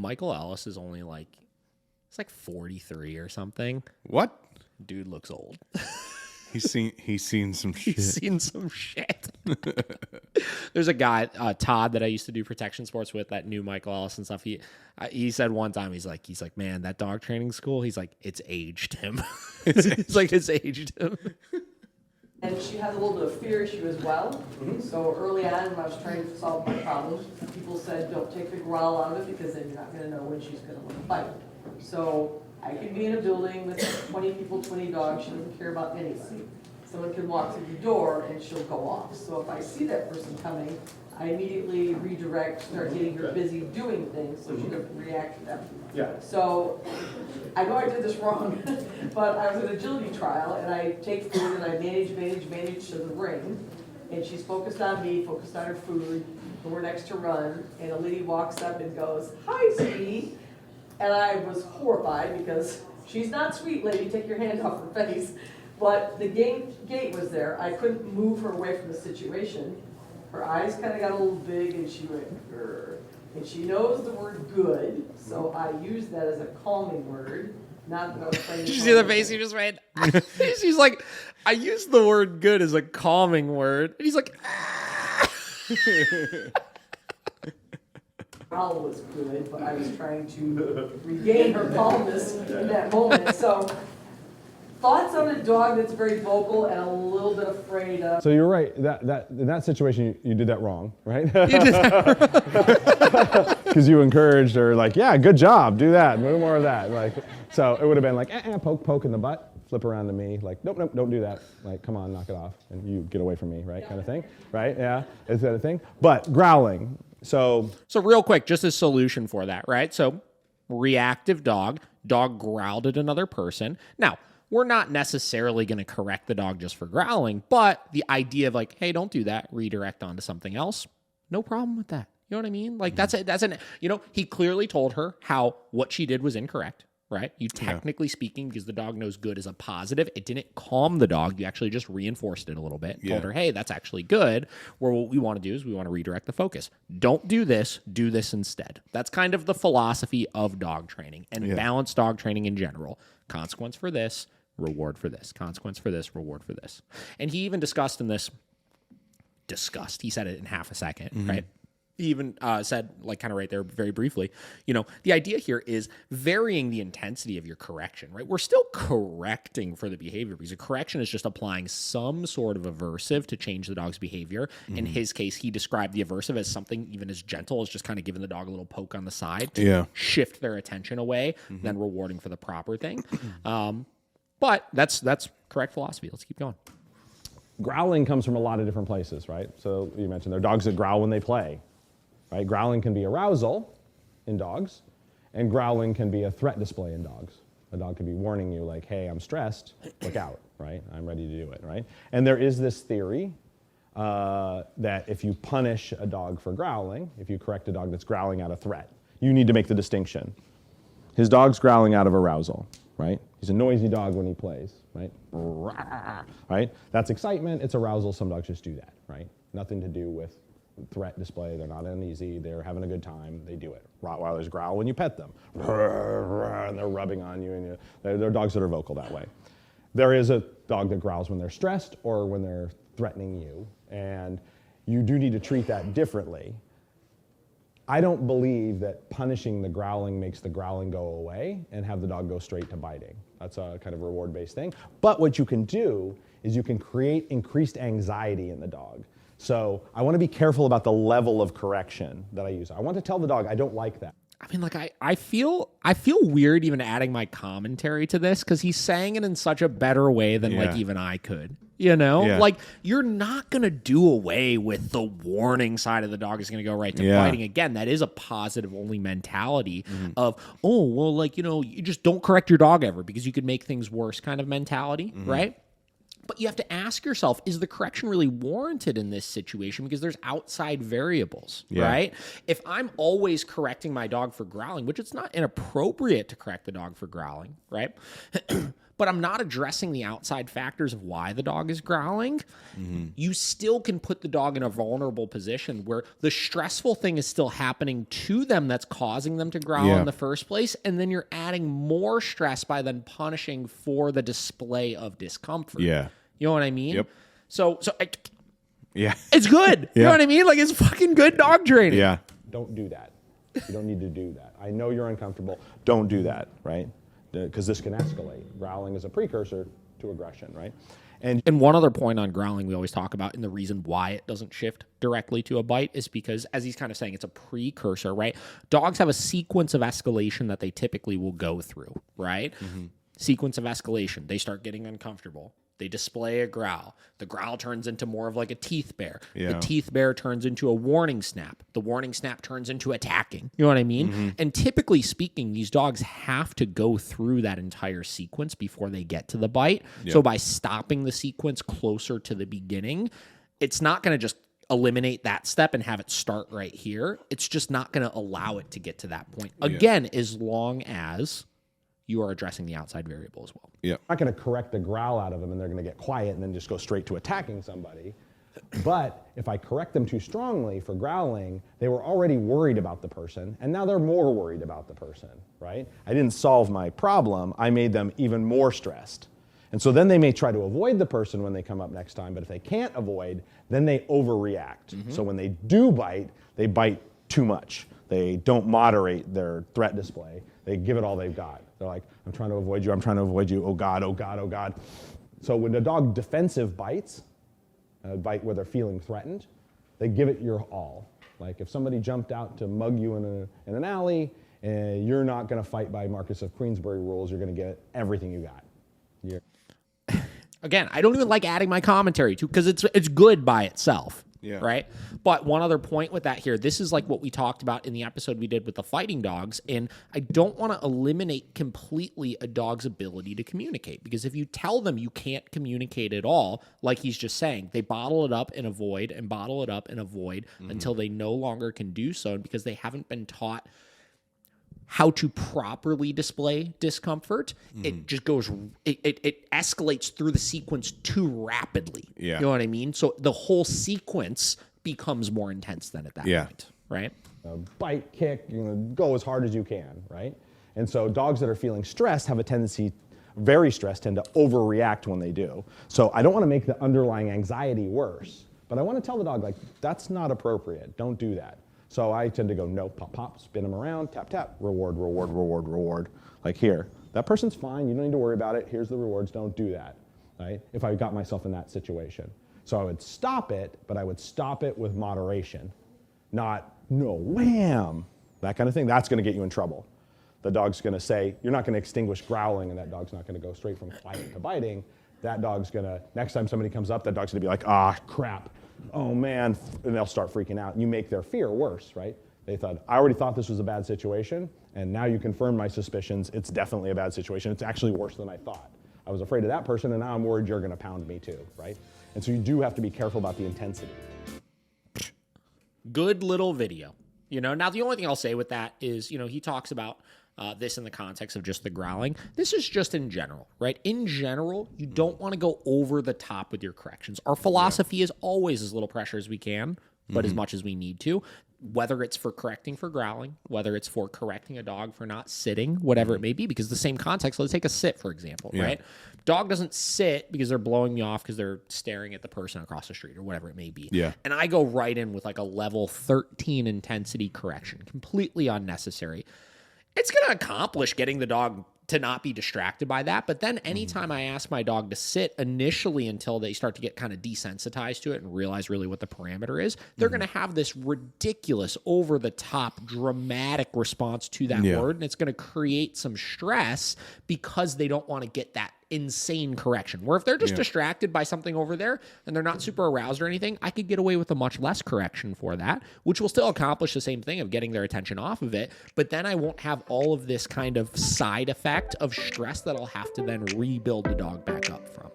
Michael Ellis is only like, it's like 43 or something. What? Dude looks old. He's seen some shit. He's seen some shit. There's a guy, Todd, that I used to do protection sports with that knew Michael Ellis and stuff. He said one time, he's like, man, that dog training school, he's like, it's aged him. It's like, it's aged him. And she has a little bit of fear issue as well. Mm-hmm. So early on, when I was trying to solve my problem, people said, don't take the growl out of it because then you're not going to know when she's going to want to fight. So I can be in a building with 20 people, 20 dogs. She doesn't care about anybody. Someone can walk through the door and she'll go off. So if I see that person coming, I immediately redirect, start getting her busy doing things so she doesn't react to them. Yeah. So I know I did this wrong, but I was at an agility trial and I take food and I manage to the ring. And she's focused on me, focused on her food, and we're next to run. And a lady walks up and goes, "Hi, sweetie." And I was horrified because she's not sweet, lady, take your hand off her face. But the gate was there. I couldn't move her away from the situation. Her eyes kind of got a little big and she went, "Grr." And she knows the word good, so I use that as a calming word. Not that I was trying to. Did you see the face he just made? She's like, I use the word good as a calming word. And he's like, ah. Growl was good, but I was trying to regain her calmness in that moment. So, thoughts on a dog that's very vocal and a little bit afraid of. So you're right. That in that situation, you did that wrong, right? You did that. Because you encouraged her, like, yeah, good job, do that, do more of that. Like, so it would have been like, poke in the butt, flip around to me, like, nope, don't do that. Like, come on, knock it off, and you get away from me, right? Kind of thing, right? Yeah, is that a thing? But growling. So real quick, just a solution for that, right? So reactive dog growled at another person. Now, we're not necessarily going to correct the dog just for growling, but the idea of like, hey, don't do that, redirect onto something else, no problem with that. You know what I mean? Like he clearly told her what she did was incorrect, right? You technically speaking, because the dog knows good is a positive, it didn't calm the dog. You actually just reinforced it a little bit. Told her, hey, that's actually good. Where what we want to do is we want to redirect the focus. Don't do this instead. That's kind of the philosophy of dog training and balanced dog training in general. Consequence for this, reward for this. Consequence for this, reward for this. And he even discussed in this, he said it in half a second, right? He even said, like kind of right there very briefly, the idea here is varying the intensity of your correction, right? We're still correcting for the behavior because a correction is just applying some sort of aversive to change the dog's behavior. In his case, he described the aversive as something even as gentle as just kind of giving the dog a little poke on the side to shift their attention away, then rewarding for the proper thing. But that's correct philosophy. Let's keep going. growling comes from a lot of different places, right? So you mentioned there are dogs that growl when they play, right? Growling can be arousal in dogs, and growling can be a threat display in dogs. A dog could be warning you like, hey, I'm stressed, look out, right? I'm ready to do it, right? And there is this theory that if you punish a dog for growling, if you correct a dog that's growling out of threat, you need to make the distinction. His dog's growling out of arousal, right? He's a noisy dog when he plays, right? Right? That's excitement, it's arousal, some dogs just do that, right? Nothing to do with threat display, they're not uneasy, they're having a good time, they do it. Rottweilers growl when you pet them, and they're rubbing on you, and they're dogs that are vocal that way. There is a dog that growls when they're stressed or when they're threatening you, and you do need to treat that differently. I don't believe that punishing the growling makes the growling go away and have the dog go straight to biting. That's a kind of reward-based thing. But what you can do is you can create increased anxiety in the dog. So I want to be careful about the level of correction that I use. I want to tell the dog, I don't like that. I mean, like, I feel weird even adding my commentary to this because he's saying it in such a better way than like even I could. You know, like you're not going to do away with the warning side of the dog is going to go right to biting. Again, that is a positive only mentality of, oh, well, like, you know, you just don't correct your dog ever because you could make things worse kind of mentality, right? But you have to ask yourself, is the correction really warranted in this situation? Because there's outside variables, right? If I'm always correcting my dog for growling, which it's not inappropriate to correct the dog for growling, right? but I'm not addressing the outside factors of why the dog is growling, you still can put the dog in a vulnerable position where the stressful thing is still happening to them that's causing them to growl in the first place. And then you're adding more stress by then punishing for the display of discomfort. Yeah. You know what I mean? Yep. So Yeah. it's good. You know what I mean? Like, it's fucking good dog training. Yeah. Don't do that. You don't need to do that. I know you're uncomfortable. Don't do that, right? Because this can escalate. Growling is a precursor to aggression, right? And one other point on growling we always talk about, and the reason why it doesn't shift directly to a bite, is because, as he's kind of saying, it's a precursor, right? Dogs have a sequence of escalation that they typically will go through, right? Sequence of escalation. They start getting uncomfortable. They display a growl. The growl turns into more of like a teeth bare. Yeah. The teeth bare turns into a warning snap. The warning snap turns into attacking. You know what I mean? And typically speaking, these dogs have to go through that entire sequence before they get to the bite. So by stopping the sequence closer to the beginning, it's not going to just eliminate that step and have it start right here. It's just not going to allow it to get to that point. Again, as long as you are addressing the outside variable as well. Yeah. I'm not going to correct the growl out of them and they're going to get quiet and then just go straight to attacking somebody. But if I correct them too strongly for growling, they were already worried about the person, and now they're more worried about the person, right? I didn't solve my problem. I made them even more stressed. And so then they may try to avoid the person when they come up next time, but if they can't avoid, then they overreact. So when they do bite, they bite too much. They don't moderate their threat display. They give it all they've got. They're like, I'm trying to avoid you, I'm trying to avoid you, oh God, oh God, oh God. So when a dog defensive bites, a bite where they're feeling threatened, they give it your all. Like if somebody jumped out to mug you in an alley, and you're not gonna fight by Marcus of Queensberry rules, you're gonna get everything you got. Again, I don't even like adding my commentary to, because it's good by itself. Yeah. Right. But one other point with that here, this is like what we talked about in the episode we did with the fighting dogs. And I don't want to eliminate completely a dog's ability to communicate, because if you tell them you can't communicate at all, like he's just saying, they bottle it up and avoid and bottle it up and avoid until they no longer can do so. And because they haven't been taught how to properly display discomfort, it just goes, it escalates through the sequence too rapidly. Yeah. You know what I mean? So the whole sequence becomes more intense than at that point, right? Bite, kick, go as hard as you can, right? And so dogs that are feeling stressed have a tendency, very stressed, tend to overreact when they do. So I don't want to make the underlying anxiety worse, but I want to tell the dog, like, that's not appropriate. Don't do that. So I tend to go, no, pop, pop, spin them around, tap, tap, reward, reward, reward, reward. Like here, that person's fine. You don't need to worry about it. Here's the rewards. Don't do that, right? If I got myself in that situation. So I would stop it, but I would stop it with moderation. Not, no, wham, that kind of thing. That's going to get you in trouble. The dog's going to say, you're not going to extinguish growling, and that dog's not going to go straight from quiet to biting. That dog's going to, next time somebody comes up, that dog's going to be like, ah, crap. Oh man, and they'll start freaking out. You make their fear worse, right? They thought, I already thought this was a bad situation, and now you confirm my suspicions. It's definitely a bad situation. It's actually worse than I thought. I was afraid of that person, and now I'm worried you're going to pound me too, right? And so you do have to be careful about the intensity. Good little video. Now the only thing I'll say with that is, he talks about this in the context of just the growling. This is just in general, right? In general, you don't want to go over the top with your corrections. Our philosophy is always as little pressure as we can, but as much as we need to, whether it's for correcting for growling, whether it's for correcting a dog for not sitting, whatever it may be, because the same context, let's take a sit, for example, right? Dog doesn't sit because they're blowing me off because they're staring at the person across the street or whatever it may be. Yeah. And I go right in with like a level 13 intensity correction, completely unnecessary. It's going to accomplish getting the dog to not be distracted by that. But then anytime I ask my dog to sit initially until they start to get kind of desensitized to it and realize really what the parameter is, they're going to have this ridiculous, over-the-top, dramatic response to that word. And it's going to create some stress because they don't want to get that insane correction. Where if they're just distracted by something over there and they're not super aroused or anything, I could get away with a much less correction for that, which will still accomplish the same thing of getting their attention off of it. But then I won't have all of this kind of side effect of stress that I'll have to then rebuild the dog back up from.